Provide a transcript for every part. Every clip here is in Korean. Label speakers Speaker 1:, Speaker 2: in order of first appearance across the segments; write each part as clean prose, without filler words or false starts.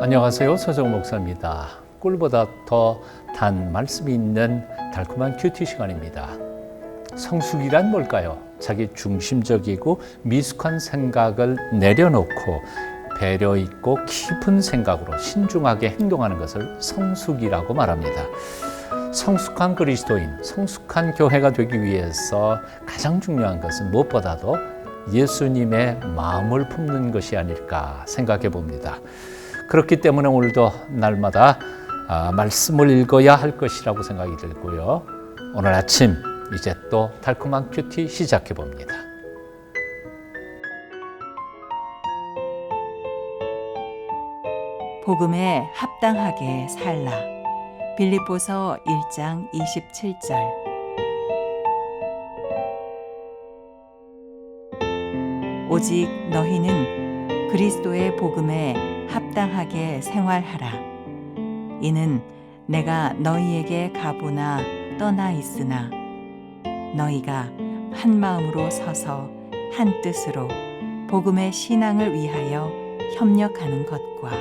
Speaker 1: 안녕하세요. 서정 목사입니다. 꿀보다 더 단 말씀이 있는 달콤한 큐티 시간입니다. 성숙이란 뭘까요? 자기 중심적이고 미숙한 생각을 내려놓고 배려 있고 깊은 생각으로 신중하게 행동하는 것을 성숙이라고 말합니다. 성숙한 그리스도인, 성숙한 교회가 되기 위해서 가장 중요한 것은 무엇보다도 예수님의 마음을 품는 것이 아닐까 생각해 봅니다. 그렇기 때문에 오늘도 날마다 말씀을 읽어야 할 것이라고 생각이 들고요. 오늘 아침 이제 또 달콤한 큐티 시작해 봅니다.
Speaker 2: 복음에 합당하게 살라. 빌립보서 1장 27절. 오직 너희는 그리스도의 복음에 합당하게 생활하라. 이는 내가 너희에게 가보나 떠나 있으나 너희가 한 마음으로 서서 한 뜻으로 복음의 신앙을 위하여 협력하는 것과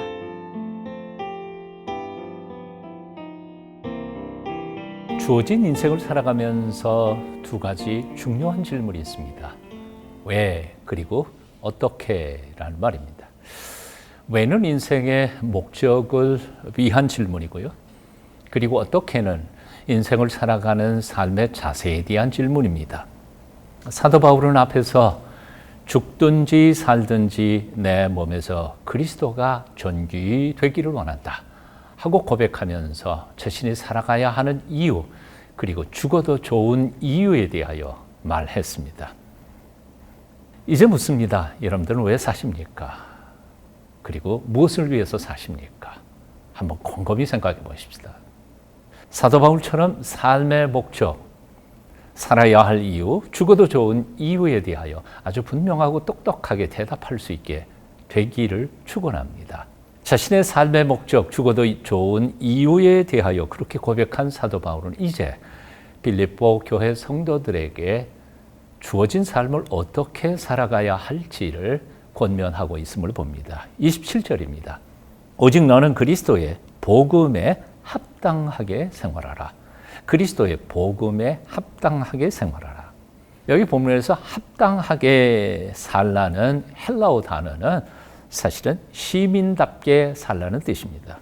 Speaker 1: 주어진 인생을 살아가면서 두 가지 중요한 질문이 있습니다. 왜 그리고 어떻게라는 말입니다. 왜는 인생의 목적을 위한 질문이고요. 그리고 어떻게는 인생을 살아가는 삶의 자세에 대한 질문입니다. 사도 바울은 앞에서 죽든지 살든지 내 몸에서 그리스도가 존귀 되기를 원한다 하고 고백하면서 자신이 살아가야 하는 이유, 그리고 죽어도 좋은 이유에 대하여 말했습니다. 이제 묻습니다. 여러분들은 왜 사십니까? 그리고 무엇을 위해서 사십니까? 한번 곰곰이 생각해 보십시다. 사도 바울처럼 삶의 목적, 살아야 할 이유, 죽어도 좋은 이유에 대하여 아주 분명하고 똑똑하게 대답할 수 있게 되기를 축원합니다. 자신의 삶의 목적, 죽어도 좋은 이유에 대하여 그렇게 고백한 사도 바울은 이제 빌립보 교회 성도들에게 주어진 삶을 어떻게 살아가야 할지를 권면하고 있음을 봅니다. 27절입니다. 오직 너는 그리스도의 복음에 합당하게 생활하라. 그리스도의 복음에 합당하게 생활하라. 여기 본문에서 합당하게 살라는 헬라어 단어는 사실은 시민답게 살라는 뜻입니다.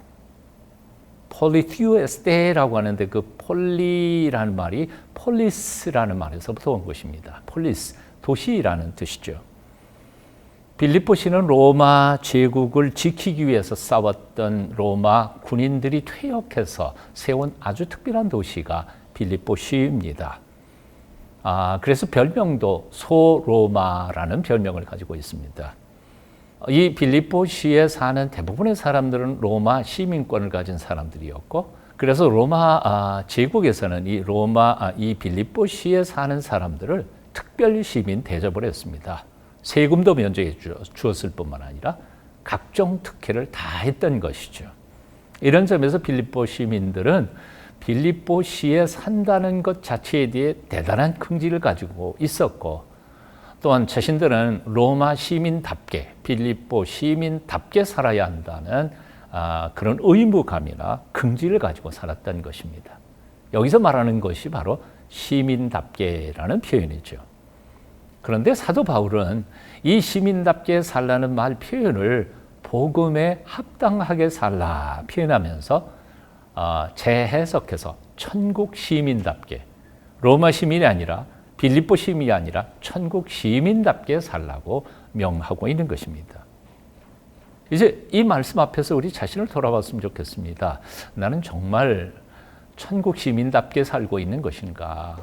Speaker 1: 폴리티우에스테라고 하는데 그 폴리라는 말이 폴리스라는 말에서부터 온 것입니다. 폴리스, 도시라는 뜻이죠. 빌립보시는 로마 제국을 지키기 위해서 싸웠던 로마 군인들이 퇴역해서 세운 아주 특별한 도시가 빌립보시입니다. 그래서 별명도 소로마라는 별명을 가지고 있습니다. 이 빌립보시에 사는 대부분의 사람들은 로마 시민권을 가진 사람들이었고, 그래서 로마 제국에서는 이 빌립보시에 사는 사람들을 특별 시민 대접을 했습니다. 세금도 면제해 주었을 뿐만 아니라 각종 특혜를 다 했던 것이죠. 이런 점에서 빌립보 시민들은 빌립보시에 산다는 것 자체에 대해 대단한 긍지를 가지고 있었고, 또한 자신들은 로마 시민답게, 빌립보 시민답게 살아야 한다는 그런 의무감이나 긍지를 가지고 살았던 것입니다. 여기서 말하는 것이 바로 시민답게라는 표현이죠. 그런데 사도 바울은 이 시민답게 살라는 말 표현을 복음에 합당하게 살라 표현하면서 재해석해서 천국 시민답게, 로마 시민이 아니라 빌립보 시민이 아니라 천국 시민답게 살라고 명하고 있는 것입니다. 이제 이 말씀 앞에서 우리 자신을 돌아봤으면 좋겠습니다. 나는 정말 천국 시민답게 살고 있는 것인가?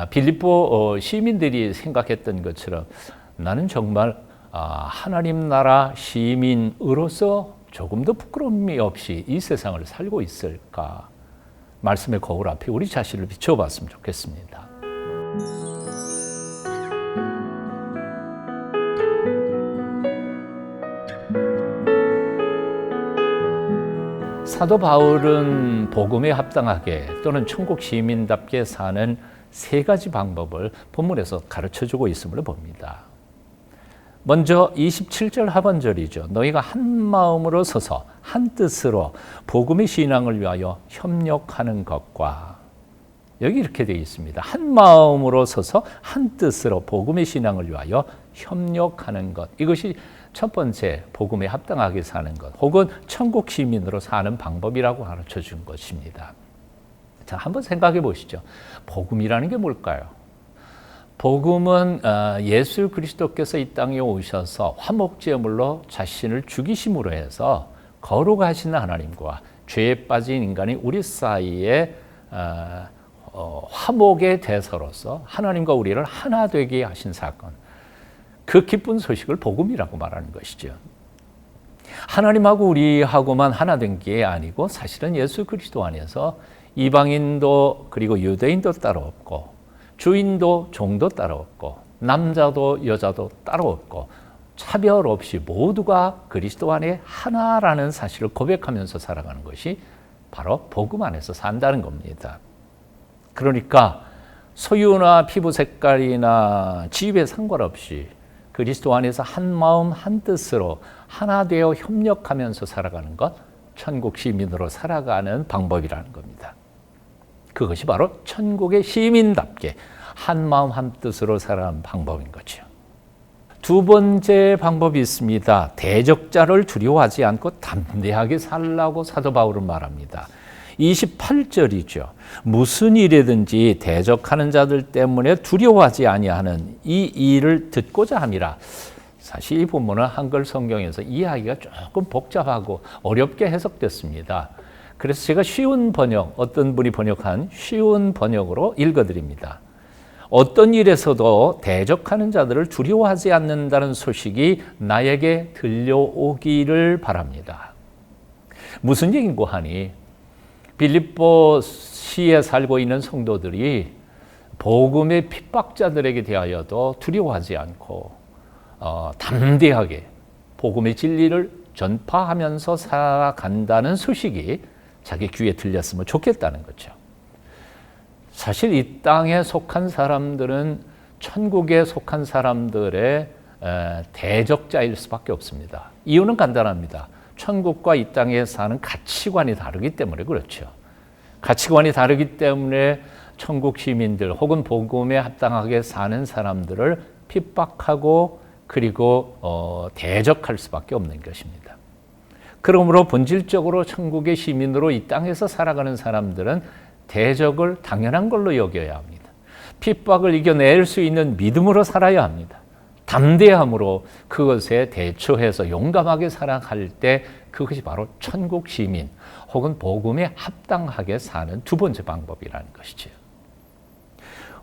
Speaker 1: 빌립보 시민들이 생각했던 것처럼 나는 정말 하나님 나라 시민으로서 조금도 부끄러움이 없이 이 세상을 살고 있을까? 말씀의 거울 앞에 우리 자신을 비춰봤으면 좋겠습니다. 사도 바울은 복음에 합당하게 또는 천국 시민답게 사는 세 가지 방법을 본문에서 가르쳐주고 있음을 봅니다. 먼저 27절 하반절이죠. 너희가 한 마음으로 서서 한 뜻으로 복음의 신앙을 위하여 협력하는 것과, 여기 이렇게 되어 있습니다. 한 마음으로 서서 한 뜻으로 복음의 신앙을 위하여 협력하는 것. 이것이 첫 번째 복음에 합당하게 사는 것, 혹은 천국 시민으로 사는 방법이라고 가르쳐 준 것입니다. 자, 한번 생각해 보시죠. 복음이라는 게 뭘까요? 복음은 예수 그리스도께서 이 땅에 오셔서 화목제물로 자신을 죽이심으로 해서 거룩하신 하나님과 죄에 빠진 인간이 우리 사이에 화목의 대서로서 하나님과 우리를 하나 되게 하신 사건, 그 기쁜 소식을 복음이라고 말하는 것이죠. 하나님하고 우리하고만 하나 된 게 아니고 사실은 예수 그리스도 안에서 이방인도 그리고 유대인도 따로 없고, 주인도 종도 따로 없고, 남자도 여자도 따로 없고, 차별 없이 모두가 그리스도 안에 하나라는 사실을 고백하면서 살아가는 것이 바로 복음 안에서 산다는 겁니다. 그러니까 소유나 피부 색깔이나 지위에 상관없이 그리스도 안에서 한 마음 한 뜻으로 하나 되어 협력하면서 살아가는 것, 천국 시민으로 살아가는 방법이라는 겁니다. 그것이 바로 천국의 시민답게 한 마음 한 뜻으로 살아가는 방법인 거죠. 두 번째 방법이 있습니다. 대적자를 두려워하지 않고 담대하게 살라고 사도 바울은 말합니다. 28절이죠. 무슨 일이든지 대적하는 자들 때문에 두려워하지 아니하는 이 일을 듣고자 함이라. 사실 이 본문은 한글 성경에서 이해하기가 조금 복잡하고 어렵게 해석됐습니다. 그래서 제가 쉬운 번역, 어떤 분이 번역한 쉬운 번역으로 읽어드립니다. 어떤 일에서도 대적하는 자들을 두려워하지 않는다는 소식이 나에게 들려오기를 바랍니다. 무슨 얘기인고 하니, 빌립보시에 살고 있는 성도들이 복음의 핍박자들에게 대하여도 두려워하지 않고 담대하게 복음의 진리를 전파하면서 살아간다는 소식이 자기 귀에 들렸으면 좋겠다는 거죠. 사실 이 땅에 속한 사람들은 천국에 속한 사람들의 대적자일 수밖에 없습니다. 이유는 간단합니다. 천국과 이 땅에 사는 가치관이 다르기 때문에 그렇죠. 가치관이 다르기 때문에 천국 시민들 혹은 복음에 합당하게 사는 사람들을 핍박하고 그리고 대적할 수밖에 없는 것입니다. 그러므로 본질적으로 천국의 시민으로 이 땅에서 살아가는 사람들은 대적을 당연한 걸로 여겨야 합니다. 핍박을 이겨낼 수 있는 믿음으로 살아야 합니다. 담대함으로 그것에 대처해서 용감하게 살아갈 때 그것이 바로 천국 시민 혹은 복음에 합당하게 사는 두 번째 방법이라는 것이죠.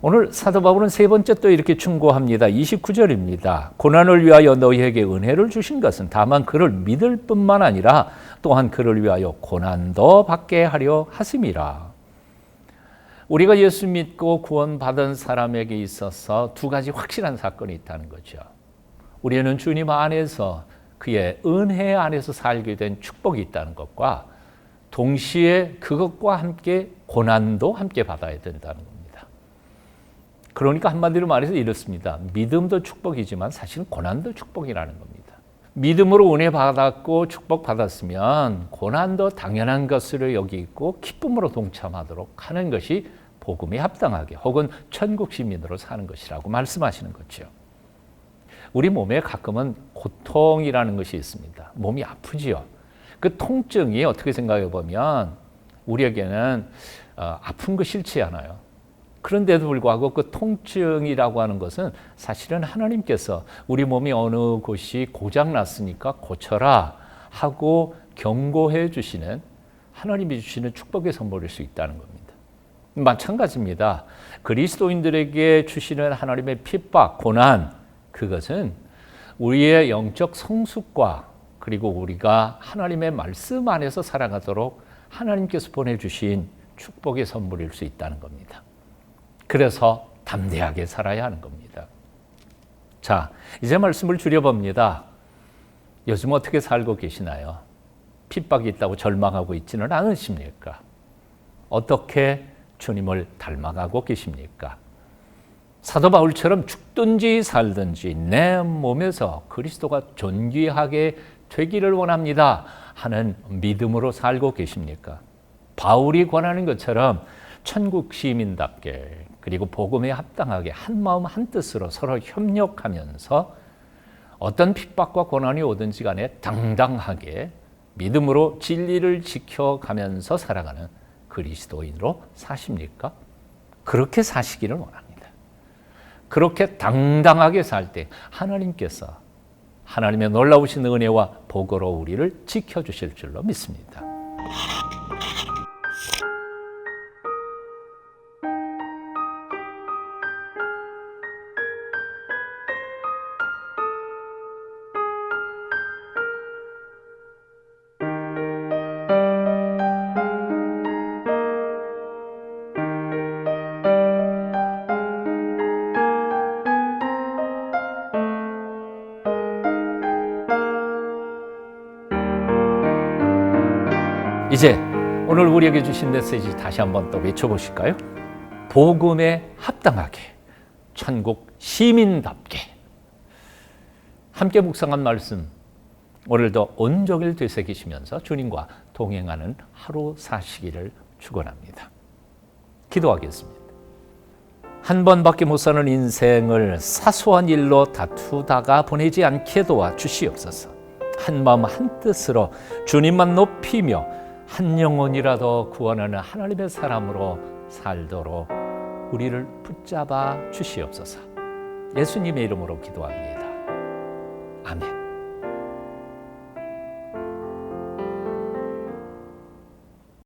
Speaker 1: 오늘 사도 바울은 세 번째 또 이렇게 충고합니다. 29절입니다. 고난을 위하여 너희에게 은혜를 주신 것은 다만 그를 믿을 뿐만 아니라 또한 그를 위하여 고난도 받게 하려 하심이라. 우리가 예수 믿고 구원받은 사람에게 있어서 두 가지 확실한 사건이 있다는 거죠. 우리는 주님 안에서 그의 은혜 안에서 살게 된 축복이 있다는 것과 동시에 그것과 함께 고난도 함께 받아야 된다는 겁니다. 그러니까 한마디로 말해서 이렇습니다. 믿음도 축복이지만 사실은 고난도 축복이라는 겁니다. 믿음으로 은혜 받았고 축복 받았으면 고난도 당연한 것으로 여기고 기쁨으로 동참하도록 하는 것이 복음에 합당하게 혹은 천국 시민으로 사는 것이라고 말씀하시는 거죠. 우리 몸에 가끔은 고통이라는 것이 있습니다. 몸이 아프지요. 그 통증이 어떻게 생각해 보면 우리에게는 아픈 거 싫지 않아요. 그런데도 불구하고 그 통증이라고 하는 것은 사실은 하나님께서 우리 몸이 어느 곳이 고장났으니까 고쳐라 하고 경고해 주시는, 하나님이 주시는 축복의 선물일 수 있다는 겁니다. 마찬가지입니다. 그리스도인들에게 주시는 하나님의 핍박, 고난, 그것은 우리의 영적 성숙과 그리고 우리가 하나님의 말씀 안에서 살아가도록 하나님께서 보내주신 축복의 선물일 수 있다는 겁니다. 그래서 담대하게 살아야 하는 겁니다. 자, 이제 말씀을 줄여봅니다. 요즘 어떻게 살고 계시나요? 핍박이 있다고 절망하고 있지는 않으십니까? 어떻게 주님을 닮아가고 계십니까? 사도 바울처럼 죽든지 살든지 내 몸에서 그리스도가 존귀하게 되기를 원합니다 하는 믿음으로 살고 계십니까? 바울이 권하는 것처럼 천국 시민답게 그리고 복음에 합당하게 한 마음 한 뜻으로 서로 협력하면서 어떤 핍박과 고난이 오든지 간에 당당하게 믿음으로 진리를 지켜가면서 살아가는 그리스도인으로 사십니까? 그렇게 사시기를 원합니다. 그렇게 당당하게 살 때 하나님께서 하나님의 놀라우신 은혜와 복으로 우리를 지켜주실 줄로 믿습니다. 이제 오늘 우리에게 주신 메시지 다시 한번 또 외쳐보실까요? 복음에 합당하게, 천국 시민답게. 함께 묵상한 말씀, 오늘도 온종일 되새기시면서 주님과 동행하는 하루 사시기를 축원합니다. 기도하겠습니다. 한 번밖에 못 사는 인생을 사소한 일로 다투다가 보내지 않게 도와주시옵소서. 한 마음 한 뜻으로 주님만 높이며 한 영혼이라도 구원하는 하나님의 사람으로 살도록 우리를 붙잡아 주시옵소서. 예수님의 이름으로 기도합니다. 아멘.